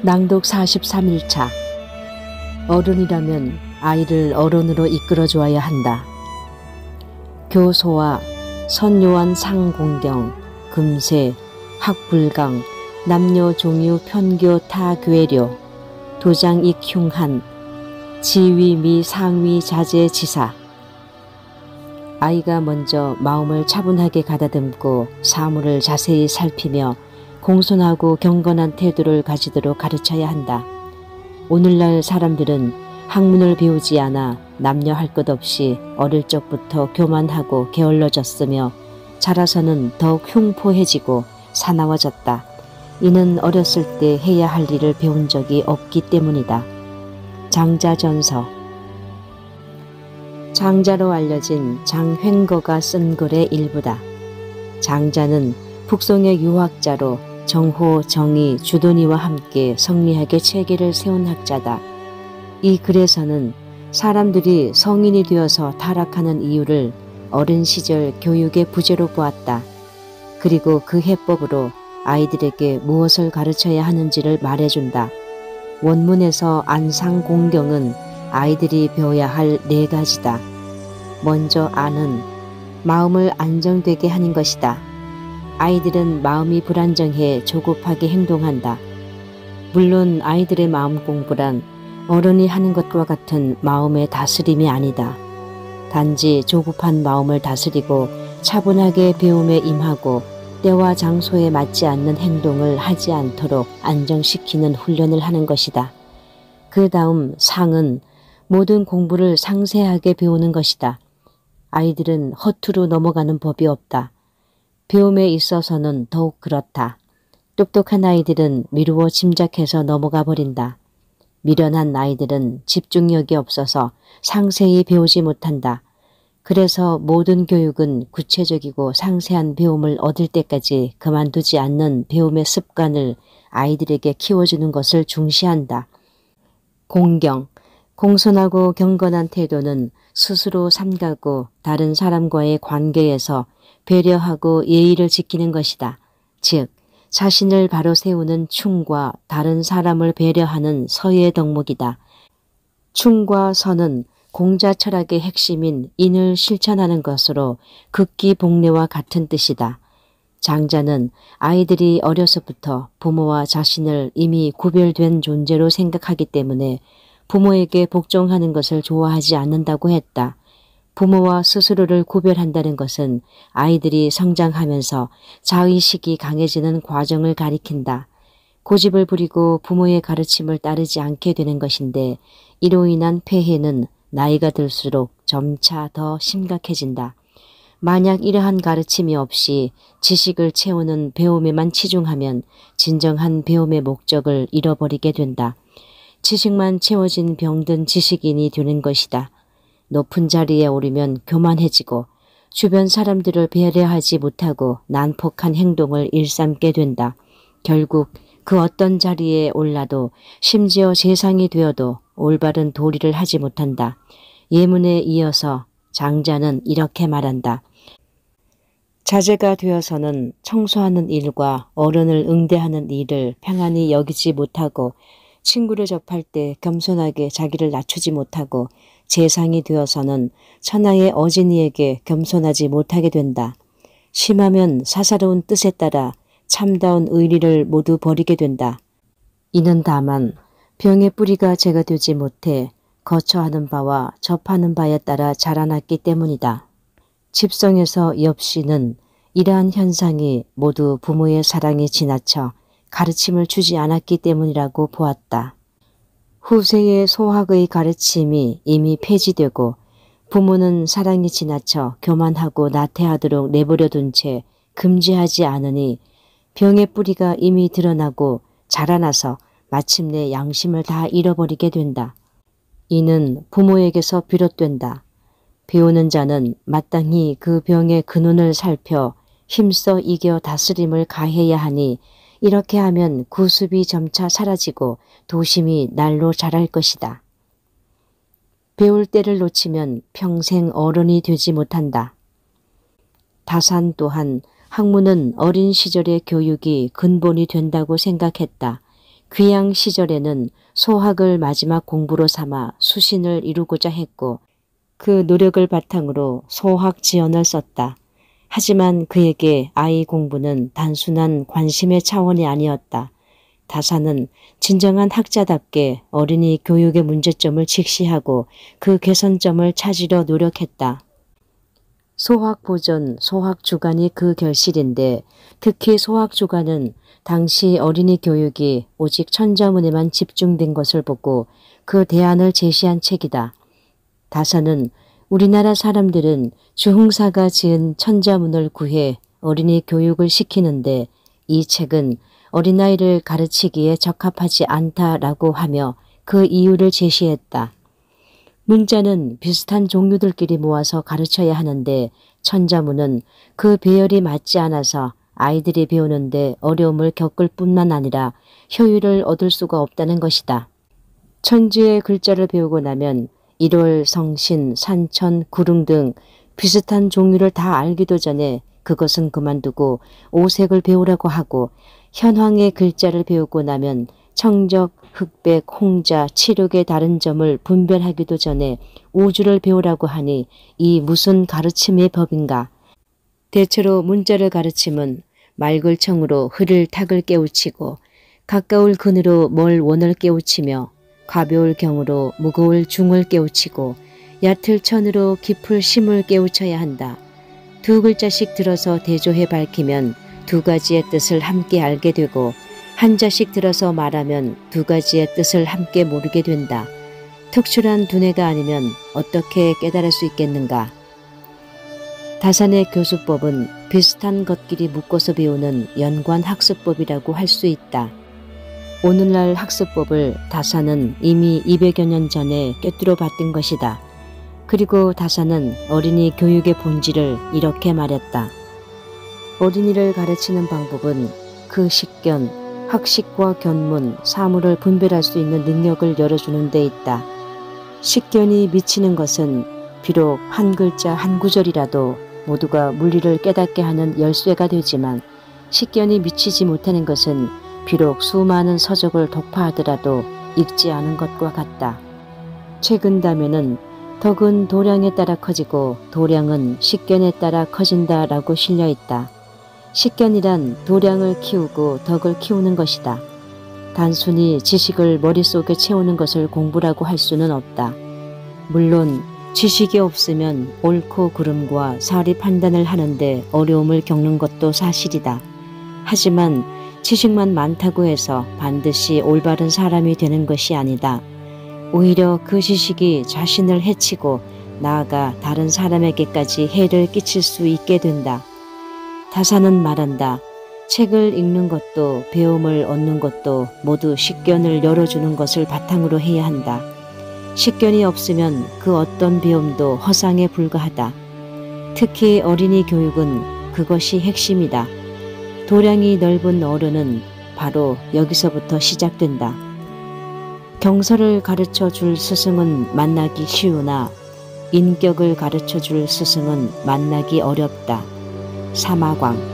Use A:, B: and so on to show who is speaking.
A: 낭독 43일차. 어른이라면 아이를 어른으로 이끌어 주어야 한다. 교소와 선요한 상공경, 금세, 학불강, 남녀 종유 편교 타괴료, 도장 익흉한, 지위 미 상위 자제 지사. 아이가 먼저 마음을 차분하게 가다듬고 사물을 자세히 살피며 공손하고 경건한 태도를 가지도록 가르쳐야 한다. 오늘날 사람들은 학문을 배우지 않아 남녀 할 것 없이 어릴 적부터 교만하고 게을러졌으며 자라서는 더욱 흉포해지고 사나워졌다. 이는 어렸을 때 해야 할 일을 배운 적이 없기 때문이다. 장자전서. 장자로 알려진 장횡거가 쓴 글의 일부다. 장자는 북송의 유학자로 정호, 정의, 주돈이와 함께 성리학의 체계를 세운 학자다. 이 글에서는 사람들이 성인이 되어서 타락하는 이유를 어린 시절 교육의 부재로 보았다. 그리고 그 해법으로 아이들에게 무엇을 가르쳐야 하는지를 말해준다. 원문에서 안상공경은 아이들이 배워야 할 4가지다. 먼저 안은 마음을 안정되게 하는 것이다. 아이들은 마음이 불안정해 조급하게 행동한다. 물론 아이들의 마음 공부란 어른이 하는 것과 같은 마음의 다스림이 아니다. 단지 조급한 마음을 다스리고 차분하게 배움에 임하고 때와 장소에 맞지 않는 행동을 하지 않도록 안정시키는 훈련을 하는 것이다. 그 다음 상은 모든 공부를 상세하게 배우는 것이다. 아이들은 허투루 넘어가는 법이 없다. 배움에 있어서는 더욱 그렇다. 똑똑한 아이들은 미루어 짐작해서 넘어가 버린다. 미련한 아이들은 집중력이 없어서 상세히 배우지 못한다. 그래서 모든 교육은 구체적이고 상세한 배움을 얻을 때까지 그만두지 않는 배움의 습관을 아이들에게 키워주는 것을 중시한다. 공경, 공손하고 경건한 태도는 스스로 삼가고 다른 사람과의 관계에서 배려하고 예의를 지키는 것이다. 즉, 자신을 바로 세우는 충과 다른 사람을 배려하는 서의 덕목이다. 충과 서는 공자 철학의 핵심인 인을 실천하는 것으로 극기복례와 같은 뜻이다. 장자는 아이들이 어려서부터 부모와 자신을 이미 구별된 존재로 생각하기 때문에 부모에게 복종하는 것을 좋아하지 않는다고 했다. 부모와 스스로를 구별한다는 것은 아이들이 성장하면서 자의식이 강해지는 과정을 가리킨다. 고집을 부리고 부모의 가르침을 따르지 않게 되는 것인데 이로 인한 폐해는 나이가 들수록 점차 더 심각해진다. 만약 이러한 가르침이 없이 지식을 채우는 배움에만 치중하면 진정한 배움의 목적을 잃어버리게 된다. 지식만 채워진 병든 지식인이 되는 것이다. 높은 자리에 오르면 교만해지고 주변 사람들을 배려하지 못하고 난폭한 행동을 일삼게 된다. 결국 그 어떤 자리에 올라도 심지어 재상이 되어도 올바른 도리를 하지 못한다. 예문에 이어서 장자는 이렇게 말한다. 자제가 되어서는 청소하는 일과 어른을 응대하는 일을 평안히 여기지 못하고 친구를 접할 때 겸손하게 자기를 낮추지 못하고 재상이 되어서는 천하의 어진이에게 겸손하지 못하게 된다. 심하면 사사로운 뜻에 따라 참다운 의리를 모두 버리게 된다. 이는 다만 병의 뿌리가 제거되지 못해 거처하는 바와 접하는 바에 따라 자라났기 때문이다. 집성에서 엽씨는 이러한 현상이 모두 부모의 사랑에 지나쳐 가르침을 주지 않았기 때문이라고 보았다. 후세의 소학의 가르침이 이미 폐지되고 부모는 사랑이 지나쳐 교만하고 나태하도록 내버려 둔 채 금지하지 않으니 병의 뿌리가 이미 드러나고 자라나서 마침내 양심을 다 잃어버리게 된다. 이는 부모에게서 비롯된다. 배우는 자는 마땅히 그 병의 근원을 살펴 힘써 이겨 다스림을 가해야 하니 이렇게 하면 구습이 점차 사라지고 도심이 날로 자랄 것이다. 배울 때를 놓치면 평생 어른이 되지 못한다. 다산 또한 학문은 어린 시절의 교육이 근본이 된다고 생각했다. 귀양 시절에는 소학을 마지막 공부로 삼아 수신을 이루고자 했고 그 노력을 바탕으로 소학 지연을 썼다. 하지만 그에게 아이 공부는 단순한 관심의 차원이 아니었다. 다사는 진정한 학자답게 어린이 교육의 문제점을 직시하고 그 개선점을 찾으려 노력했다. 소학보전, 소학주간이 그 결실인데 특히 소학주간은 당시 어린이 교육이 오직 천자문에만 집중된 것을 보고 그 대안을 제시한 책이다. 다사는 우리나라 사람들은 주흥사가 지은 천자문을 구해 어린이 교육을 시키는데 이 책은 어린아이를 가르치기에 적합하지 않다라고 하며 그 이유를 제시했다. 문자는 비슷한 종류들끼리 모아서 가르쳐야 하는데 천자문은 그 배열이 맞지 않아서 아이들이 배우는데 어려움을 겪을 뿐만 아니라 효율을 얻을 수가 없다는 것이다. 천지의 글자를 배우고 나면 일월, 성신, 산천, 구릉 등 비슷한 종류를 다 알기도 전에 그것은 그만두고 오색을 배우라고 하고 현황의 글자를 배우고 나면 청적, 흑백, 홍자, 칠흑의 다른 점을 분별하기도 전에 우주를 배우라고 하니 이 무슨 가르침의 법인가. 대체로 문자를 가르침은 맑을 청으로 흐를 탁을 깨우치고 가까울 근으로 멀 원을 깨우치며 가벼울 경으로 무거울 중을 깨우치고 얕을 천으로 깊을 심을 깨우쳐야 한다. 두 글자씩 들어서 대조해 밝히면 두 가지의 뜻을 함께 알게 되고 한 자씩 들어서 말하면 두 가지의 뜻을 함께 모르게 된다. 특출한 두뇌가 아니면 어떻게 깨달을 수 있겠는가. 다산의 교수법은 비슷한 것끼리 묶어서 배우는 연관학습법이라고 할 수 있다. 오늘날 학습법을 다산은 이미 200여 년 전에 꿰뚫어 봤던 것이다. 그리고 다산은 어린이 교육의 본질을 이렇게 말했다. 어린이를 가르치는 방법은 그 식견, 학식과 견문, 사물을 분별할 수 있는 능력을 열어주는 데 있다. 식견이 미치는 것은 비록 한 글자 한 구절이라도 모두가 물리를 깨닫게 하는 열쇠가 되지만 식견이 미치지 못하는 것은 비록 수많은 서적을 독파하더라도 읽지 않은 것과 같다. 최근 다면은 덕은 도량에 따라 커지고 도량은 식견에 따라 커진다라고 실려있다. 식견이란 도량을 키우고 덕을 키우는 것이다. 단순히 지식을 머릿속에 채우는 것을 공부라고 할 수는 없다. 물론 지식이 없으면 옳고 그름과 사리 판단을 하는데 어려움을 겪는 것도 사실이다. 하지만 지식만 많다고 해서 반드시 올바른 사람이 되는 것이 아니다. 오히려 그 지식이 자신을 해치고 나아가 다른 사람에게까지 해를 끼칠 수 있게 된다. 다사는 말한다. 책을 읽는 것도 배움을 얻는 것도 모두 식견을 열어주는 것을 바탕으로 해야 한다. 식견이 없으면 그 어떤 배움도 허상에 불과하다. 특히 어린이 교육은 그것이 핵심이다. 도량이 넓은 어른은 바로 여기서부터 시작된다. 경서를 가르쳐 줄 스승은 만나기 쉬우나 인격을 가르쳐 줄 스승은 만나기 어렵다. 사마광